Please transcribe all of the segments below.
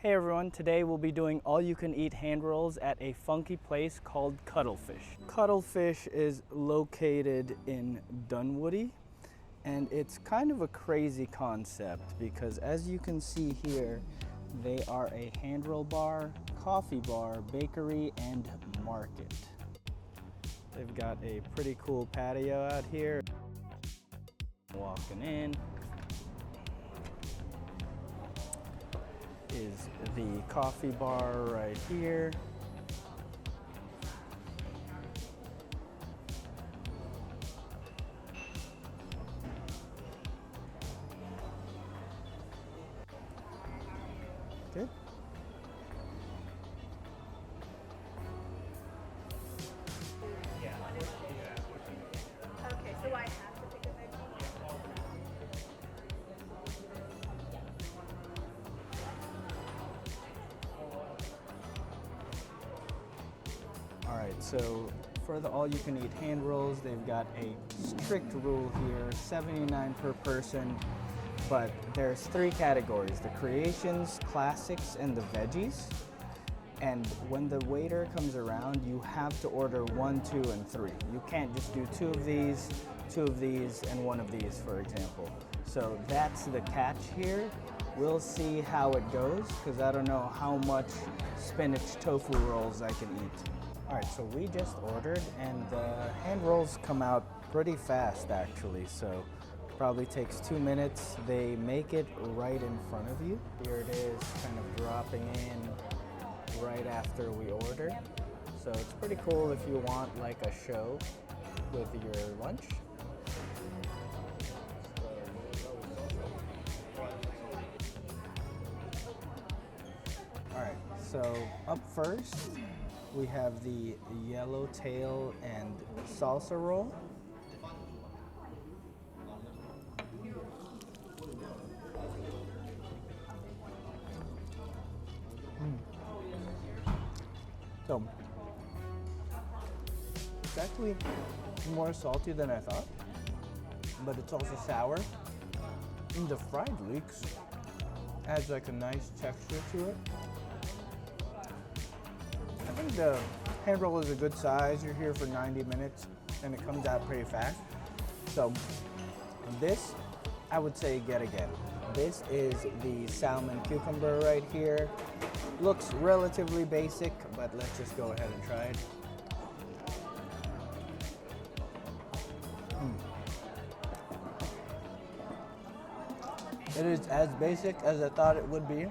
Hey everyone, today we'll be doing all-you-can-eat hand rolls at a funky place called Cuddlefish. Cuddlefish is located in Dunwoody, and it's kind of a crazy concept because as you can see here, they are a hand roll bar, coffee bar, bakery, and market. They've got a pretty cool patio out here. Walking in is the coffee bar right here. Good. Okay, so I have to pick a veggie? All right, so for the all-you-can-eat hand rolls, they've got a strict rule here, 79 per person, but there's three categories, the creations, classics, and the veggies. And when the waiter comes around, you have to order 1, 2, and 3. You can't just do two of these, and one of these, for example. So that's the catch here. We'll see how it goes, because I don't know how much spinach tofu rolls I can eat. All right, so we just ordered, and the hand rolls come out pretty fast, actually. So probably takes 2 minutes. They make it right in front of you. Here it is, kind of dropping in right after we order. So it's pretty cool if you want like a show with your lunch. All right, so up first, we have the yellowtail and salsa roll. So, it's actually more salty than I thought, but it's also sour. And the fried leeks adds like a nice texture to it. I think the hand roll is a good size. You're here for 90 minutes and it comes out pretty fast. So this, I would say get again. This is the salmon cucumber right here. Looks relatively basic, but let's just go ahead and try it. It is as basic as I thought it would be.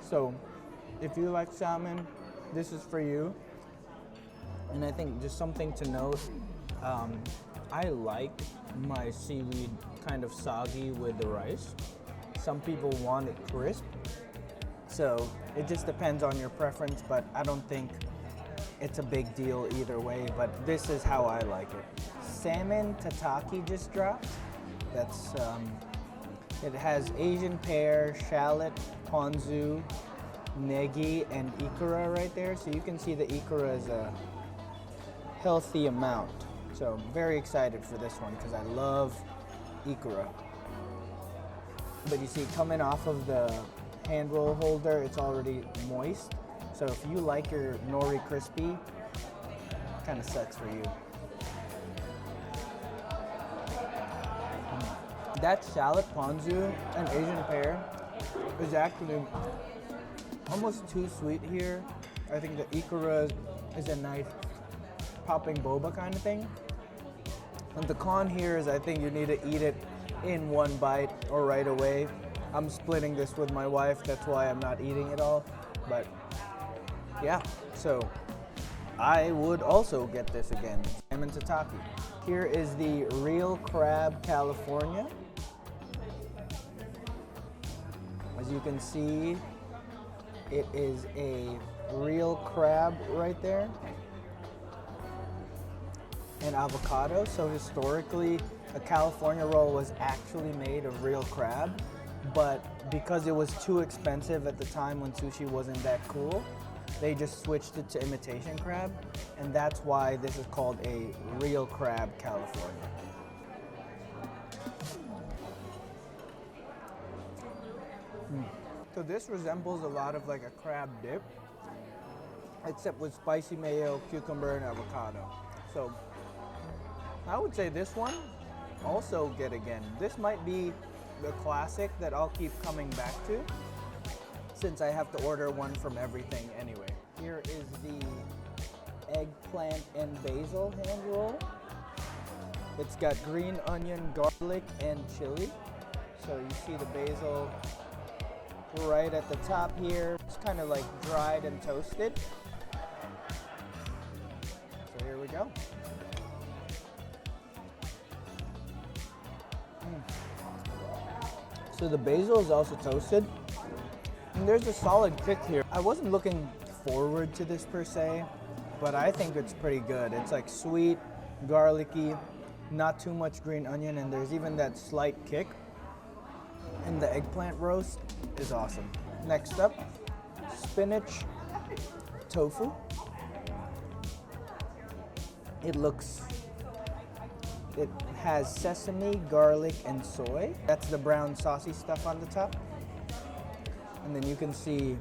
So if you like salmon, this is for you. And I think just something to note, I like my seaweed kind of soggy with the rice. Some people want it crisp. So it just depends on your preference, but I don't think it's a big deal either way, but this is how I like it. Salmon tataki just dropped. That's, it has Asian pear, shallot, ponzu, negi, and ikura right there. So you can see the ikura is a healthy amount. So I'm very excited for this one because I love ikura. But you see, coming off of the hand roll holder, it's already moist. So if you like your nori crispy, kind of sucks for you. That shallot, ponzu, and Asian pear is actually almost too sweet here. I think the ikura is a nice popping boba kind of thing. And the con here is I think you need to eat it in one bite or right away. I'm splitting this with my wife, that's why I'm not eating it all. But yeah, so I would also get this again. Salmon tataki. Here is the Real Crab California. As you can see, it is a real crab right there. And avocado. So historically, a California roll was actually made of real crab, but because it was too expensive at the time when sushi wasn't that cool, they just switched it to imitation crab, and that's why this is called a Real Crab California. So this resembles a lot of like a crab dip, except with spicy mayo, cucumber, and avocado. So I would say this one also get again. This might be the classic that I'll keep coming back to since I have to order one from everything anyway. Here is the eggplant and basil hand roll. It's got green onion, garlic, and chili. So you see the basil right at the top here. It's kind of like dried and toasted. So here we go. So the basil is also toasted. And there's a solid kick here. I wasn't looking forward to this per se, but I think it's pretty good. It's like sweet, garlicky, not too much green onion, and there's even that slight kick. And the eggplant roast is awesome. Next up, spinach tofu. It has sesame, garlic, and soy. That's the brown saucy stuff on the top. And then you can see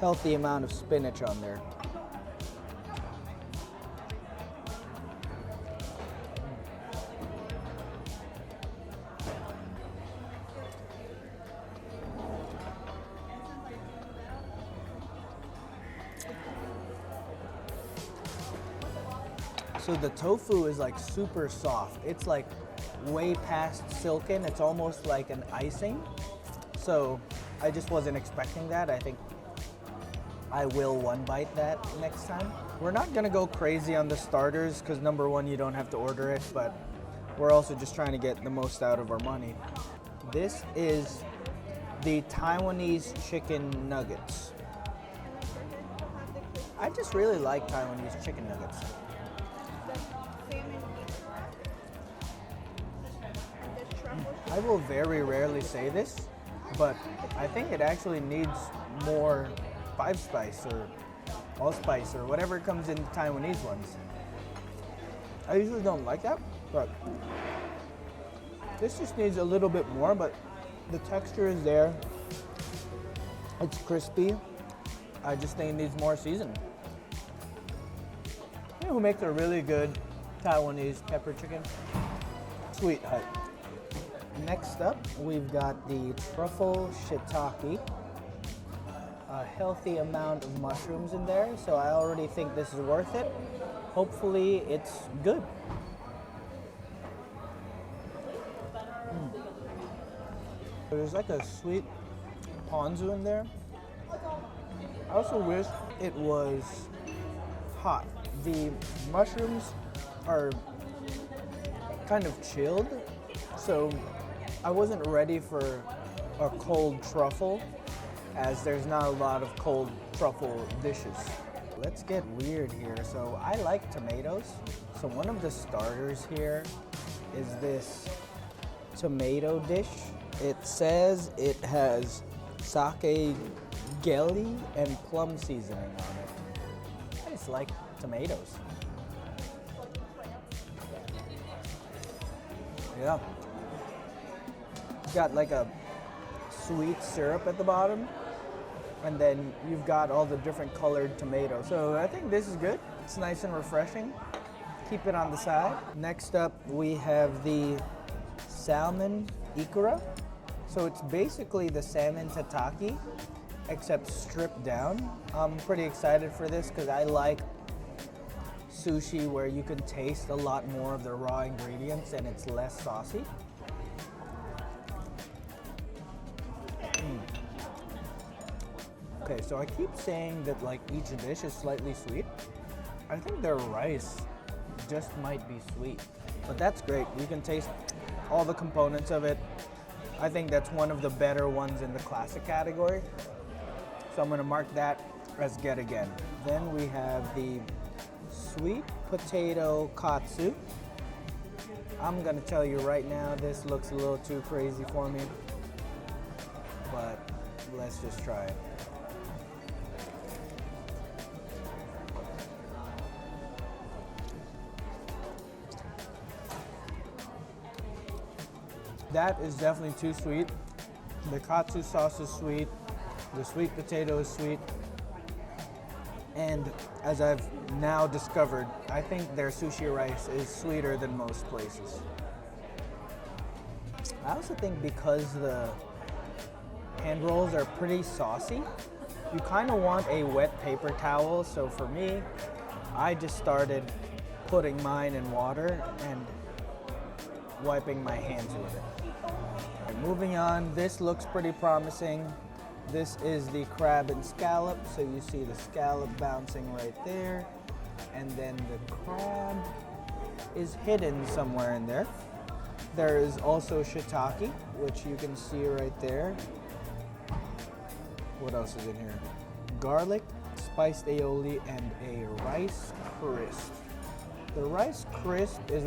healthy amount of spinach on there. So the tofu is like super soft. It's like way past silken. It's almost like an icing. So I just wasn't expecting that. I think I will one bite that next time. We're not gonna go crazy on the starters because number one, you don't have to order it, but we're also just trying to get the most out of our money. This is the Taiwanese chicken nuggets. I just really like Taiwanese chicken nuggets. I will very rarely say this, but I think it actually needs more 5 spice or allspice or whatever comes in the Taiwanese ones. I usually don't like that, but this just needs a little bit more, but the texture is there. It's crispy. I just think it needs more seasoning. You know who makes a really good Taiwanese pepper chicken? Sweet Hut. Next up, we've got the truffle shiitake. A healthy amount of mushrooms in there, so I already think this is worth it. Hopefully, it's good. There's like a sweet ponzu in there. I also wish it was hot. The mushrooms are kind of chilled, so I wasn't ready for a cold truffle, as there's not a lot of cold truffle dishes. Let's get weird here. So I like tomatoes. So one of the starters here is this tomato dish. It says it has sake jelly and plum seasoning on it. I just like tomatoes. Yeah. It's got like a sweet syrup at the bottom, and then you've got all the different colored tomatoes. So I think this is good. It's nice and refreshing. Keep it on the side. Next up, we have the salmon ikura. So it's basically the salmon tataki, except stripped down. I'm pretty excited for this because I like sushi where you can taste a lot more of the raw ingredients and it's less saucy. Okay, so I keep saying that like each dish is slightly sweet. I think their rice just might be sweet, but that's great. You can taste all the components of it. I think that's one of the better ones in the classic category. So I'm gonna mark that as get again. Then we have the sweet potato katsu. I'm gonna tell you right now, this looks a little too crazy for me, but let's just try it. That is definitely too sweet. The katsu sauce is sweet. The sweet potato is sweet. And as I've now discovered, I think their sushi rice is sweeter than most places. I also think because the hand rolls are pretty saucy, you kind of want a wet paper towel. So for me, I just started putting mine in water and wiping my hands with it. All right, moving on, this looks pretty promising. This is the crab and scallop, so you see the scallop bouncing right there, and then the crab is hidden somewhere in there. There is also shiitake, which you can see right there. What else is in here? Garlic, spiced aioli, and a rice crisp. The rice crisp is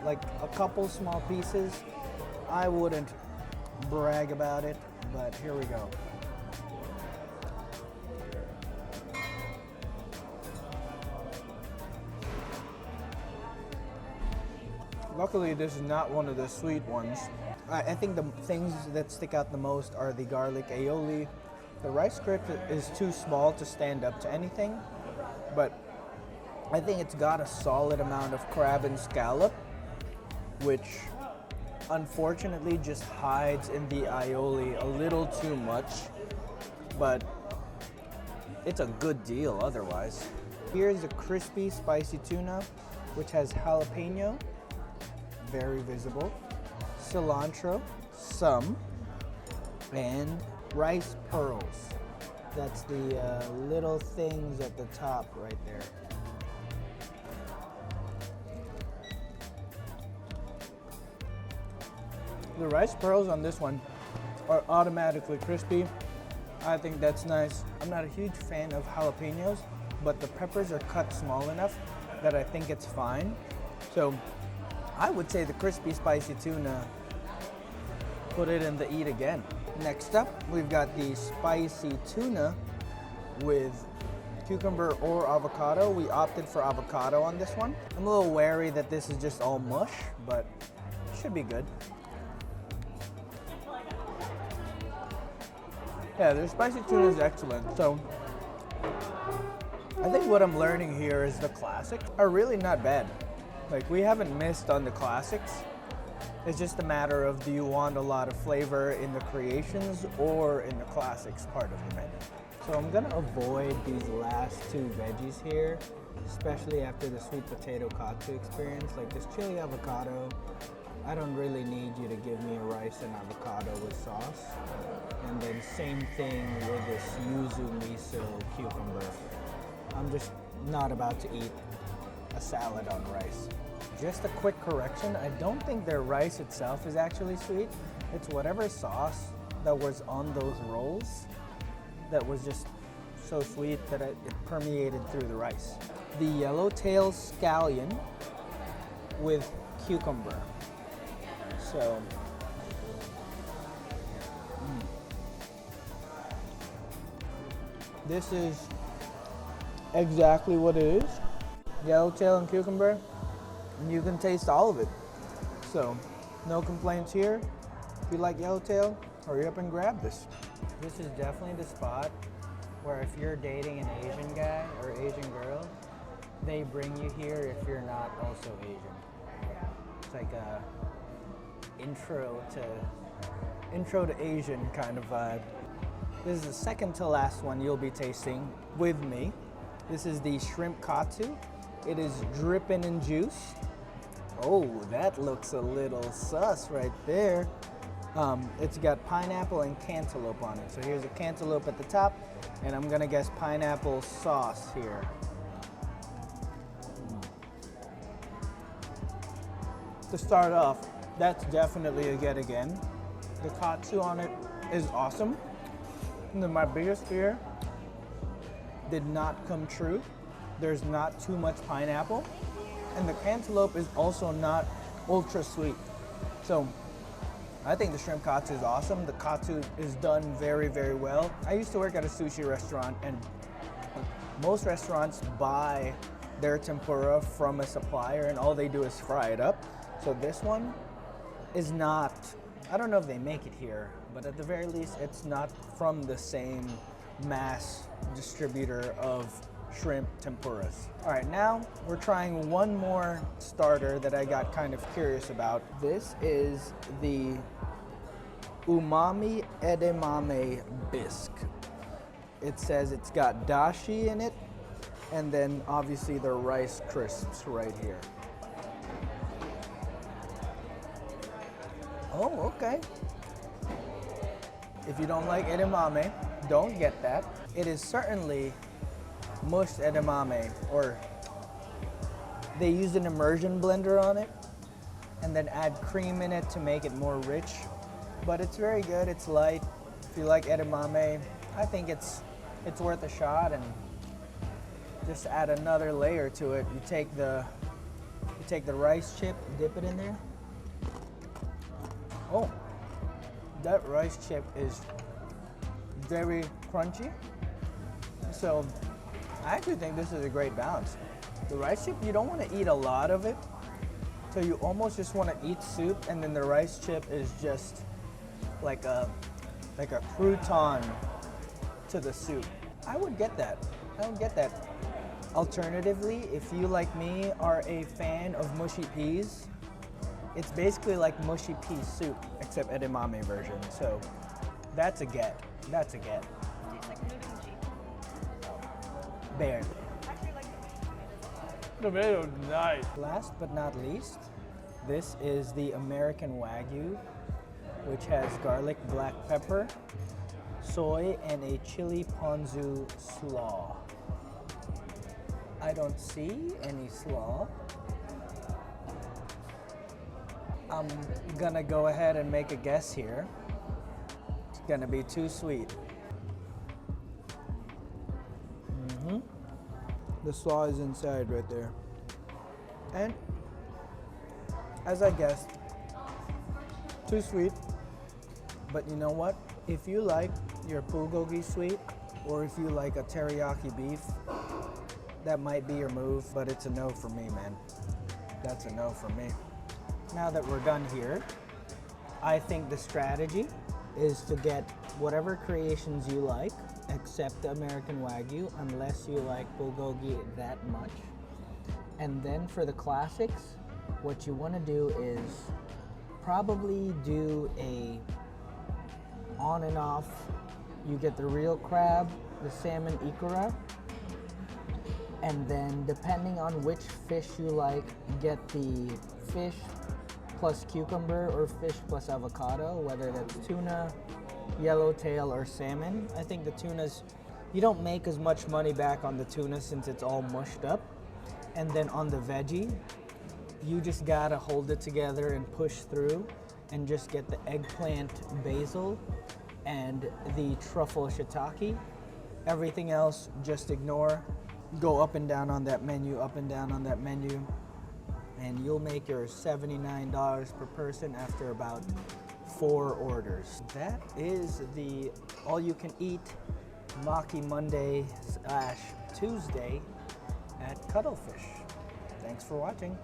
like a couple small pieces. I wouldn't brag about it, but here we go. Luckily, this is not one of the sweet ones. I think the things that stick out the most are the garlic aioli. The rice crisp is too small to stand up to anything, but I think it's got a solid amount of crab and scallop, which unfortunately just hides in the aioli a little too much, but it's a good deal otherwise. Here's a crispy spicy tuna, which has jalapeno, very visible, cilantro, some, and rice pearls. That's the little things at the top right there. The rice pearls on this one are automatically crispy. I think that's nice. I'm not a huge fan of jalapenos, but the peppers are cut small enough that I think it's fine. So I would say the crispy spicy tuna, put it in the eat again. Next up, we've got the spicy tuna with cucumber or avocado. We opted for avocado on this one. I'm a little wary that this is just all mush, but it should be good. Yeah, the spicy tuna is excellent. So I think what I'm learning here is the classics are really not bad. Like, we haven't missed on the classics. It's just a matter of, do you want a lot of flavor in the creations or in the classics part of the menu? So I'm gonna avoid these last two veggies here, especially after the sweet potato katsu experience. Like this chili avocado, I don't really need you to give me a rice and avocado with sauce. And then same thing with this yuzu miso cucumber. I'm just not about to eat a salad on rice. Just a quick correction, I don't think their rice itself is actually sweet. It's whatever sauce that was on those rolls that was just so sweet that it permeated through the rice. The yellowtail scallion with cucumber. So, this is exactly what it is. Yellowtail and cucumber, and you can taste all of it. So, no complaints here. If you like yellowtail, hurry up and grab this. This is definitely the spot where if you're dating an Asian guy or Asian girl, they bring you here if you're not also Asian. It's like a intro to Asian kind of vibe. This is the second to last one you'll be tasting with me. This is the shrimp katsu. It is dripping in juice. Oh, that looks a little sus right there. It's got pineapple and cantaloupe on it. So here's a cantaloupe at the top, and I'm gonna guess pineapple sauce here. To start off, that's definitely a get again. The katsu on it is awesome. And then my biggest fear did not come true. There's not too much pineapple, and the cantaloupe is also not ultra sweet. So I think the shrimp katsu is awesome. The katsu is done very, very well. I used to work at a sushi restaurant, and most restaurants buy their tempura from a supplier and all they do is fry it up. So this one is not I don't know if they make it here, but at the very least, it's not from the same mass distributor of shrimp tempuras. All right, now we're trying one more starter that I got kind of curious about. This is the umami edamame bisque. It says it's got dashi in it, and then obviously the rice crisps right here. Oh, okay. If you don't like edamame, don't get that. It is certainly mushed edamame, or they use an immersion blender on it and then add cream in it to make it more rich. But it's very good, it's light. If you like edamame, I think it's worth a shot, and just add another layer to it. You take the rice chip, dip it in there. Oh, that rice chip is very crunchy. So I actually think this is a great balance. The rice chip, you don't want to eat a lot of it, so you almost just want to eat soup, and then the rice chip is just like a crouton to the soup. I would get that. I would get that. Alternatively, if you, like me, are a fan of mushy peas, it's basically like mushy pea soup, except edamame version. So that's a get. That's a get. Tastes like noodle cheese. Barely. I actually like the Tomato, nice. Last but not least, this is the American Wagyu, which has garlic, black pepper, soy, and a chili ponzu slaw. I don't see any slaw. I'm gonna go ahead and make a guess here. It's gonna be too sweet. The slaw is inside right there. And as I guessed, too sweet. But you know what? If you like your bulgogi sweet, or if you like a teriyaki beef, that might be your move, but it's a no for me, man. That's a no for me. Now that we're done here, I think the strategy is to get whatever creations you like, except the American Wagyu, unless you like bulgogi that much. And then for the classics, what you want to do is probably do a on and off. You get the real crab, the salmon ikura, and then depending on which fish you like, get the fish plus cucumber or fish plus avocado, whether that's tuna, yellowtail, or salmon. I think the tuna's, you don't make as much money back on the tuna since it's all mushed up. And then on the veggie, you just gotta hold it together and push through and just get the eggplant basil and the truffle shiitake. Everything else, just ignore. Go up and down on that menu, up and down on that menu, and you'll make your $79 per person after about 4 orders. That is the all-you-can-eat Maki Monday / Tuesday at Cuddlefish. Thanks for watching.